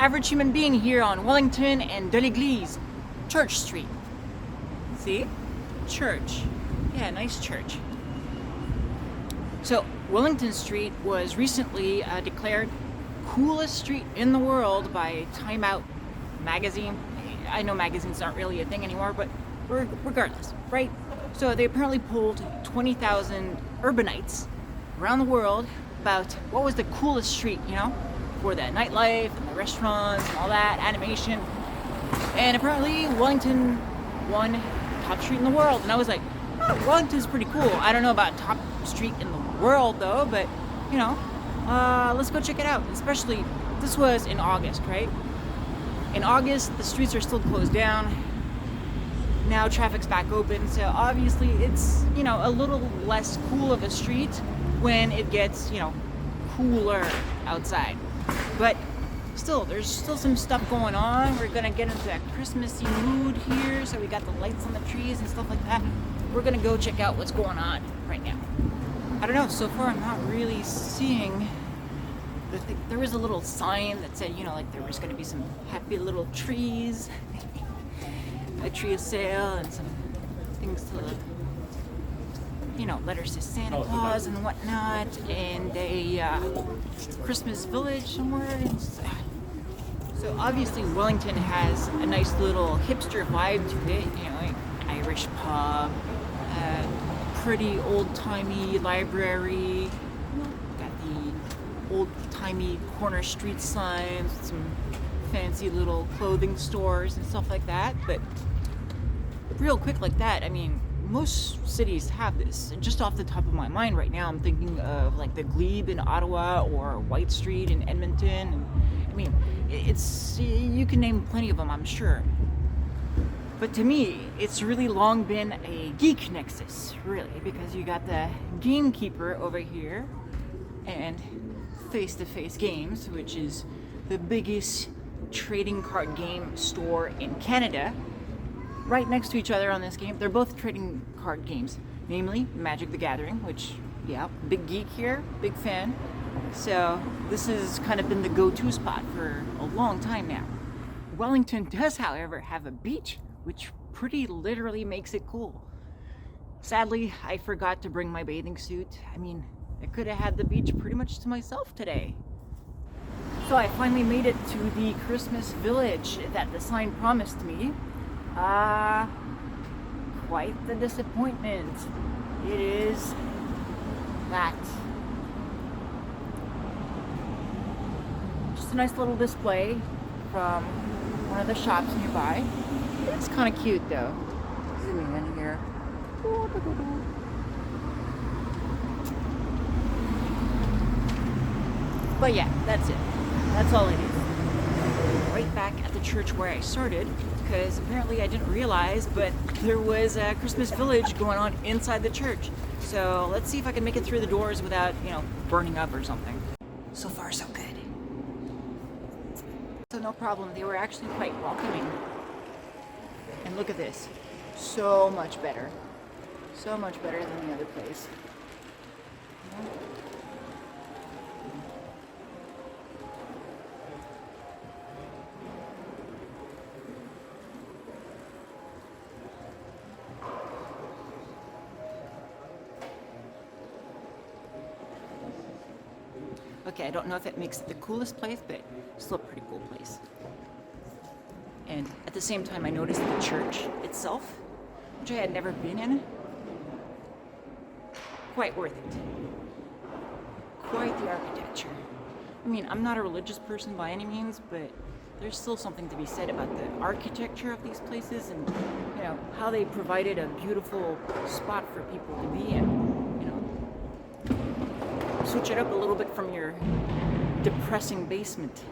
average human being here on Wellington and de l'Église, Church Street. See? Church. Yeah, nice church. So, Wellington Street was recently declared coolest street in the world by Time Out magazine. I know magazines aren't really a thing anymore, but regardless, right? So they apparently polled 20,000 urbanites around the world about what was the coolest street, for the nightlife and the restaurants and all that, animation. And apparently Wellington won top street in the world. And I was like, oh, Wellington's pretty cool. I don't know about top street in the world though, but let's go check it out. Especially, this was in August, right? In August, the streets are still closed down. Now traffic's back open, so obviously it's, a little less cool of a street when it gets, cooler outside. But still, there's still some stuff going on. We're gonna get into that Christmassy mood here, so we got the lights on the trees and stuff like that. We're gonna go check out what's going on right now. I don't know, so far I'm not really seeing there was a little sign that said, there was gonna be some happy little trees, a tree of sale, and some things to, letters to Santa Claus and whatnot, and a Christmas village somewhere. So obviously Wellington has a nice little hipster vibe to it, like Irish pub, pretty old-timey library, got the old-timey corner street signs, some fancy little clothing stores and stuff like that. But real quick like that, most cities have this. And just off the top of my mind right now, I'm thinking of like the Glebe in Ottawa or White Street in Edmonton. And, it's, you can name plenty of them, I'm sure. But to me, it's really long been a geek nexus, really, because you got the Gamekeeper over here and Face-to-Face Games, which is the biggest trading card game store in Canada. Right next to each other on this game. They're both trading card games, namely Magic the Gathering, which, big geek here, big fan. So this has kind of been the go-to spot for a long time now. Wellington does, however, have a beach, which pretty literally makes it cool. Sadly, I forgot to bring my bathing suit. I could have had the beach pretty much to myself today. So I finally made it to the Christmas village that the sign promised me. Quite the disappointment. It is that. Just a nice little display from one of the shops nearby. It's kind of cute though. Zooming in here. But yeah, that's it. That's all it is. Right back at the church where I started, because apparently I didn't realize, but there was a Christmas village going on inside the church. So let's see if I can make it through the doors without, burning up or something. So far, so good. So no problem. They were actually quite welcoming. And look at this. So much better. So much better than the other place. Okay, I don't know if it makes it the coolest place, but it's still a pretty cool place. And at the same time, I noticed the church itself, which I had never been in. Quite worth it. Quite the architecture. I'm not a religious person by any means, but there's still something to be said about the architecture of these places and, how they provided a beautiful spot for people to be in. Switch it up a little bit from your depressing basement.